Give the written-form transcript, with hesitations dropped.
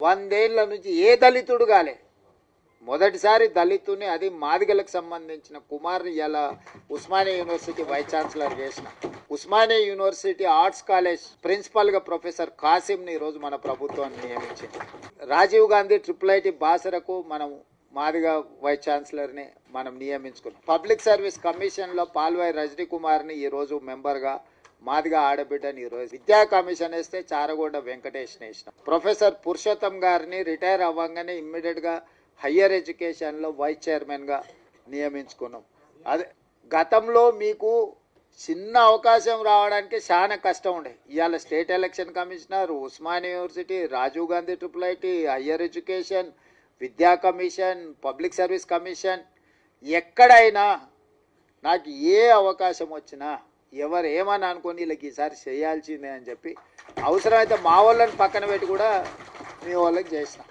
100 ఏళ్ల నుంచి ఏ దళితుడు కాలే. మొదటిసారి దళితుని, అది మాదిగలకు సంబంధించిన కుమార్ని ఇలా ఉస్మానియా యూనివర్సిటీ వైస్ ఛాన్సలర్ చేసిన. ఉస్మానియా యూనివర్సిటీ ఆర్ట్స్ కాలేజ్ ప్రిన్సిపల్గా ప్రొఫెసర్ కాసిమ్ని ఈరోజు మన ప్రభుత్వం నియమించింది. రాజీవ్ గాంధీ IIIT బాసరకు మనం మాదిగా వైస్ ఛాన్సలర్ని మనం నియమించుకున్నాం. పబ్లిక్ సర్వీస్ కమిషన్లో పాల్వాయి రజనీ కుమార్ని ఈరోజు మెంబర్గా, మాదిగా ఆడబిడ్డని ఈరోజు. విద్యా కమిషన్ వేస్తే చారగొండ వెంకటేష్ని వేసినాం. ప్రొఫెసర్ పురుషోత్తం గారిని రిటైర్ అవ్వగానే ఇమ్మీడియట్గా హయ్యర్ ఎడ్యుకేషన్లో వైస్ చైర్మన్గా నియమించుకున్నాం. అదే గతంలో మీకు చిన్న అవకాశం రావడానికి చాలా కష్టం ఉండే. ఇవాళ state election commissioner, Osmania university, Rajiv Gandhi IIIT, higher education, విద్యా కమిషన్, పబ్లిక్ సర్వీస్ కమిషన్, ఎక్కడైనా నాకు ఏ అవకాశం వచ్చినా ఎవరు ఏమని అనుకొని వీళ్ళకి ఈసారి చేయాల్సిందే అని చెప్పి అవసరమైతే మా వాళ్ళని పక్కన పెట్టి కూడా మీ వాళ్ళకి చేసిన.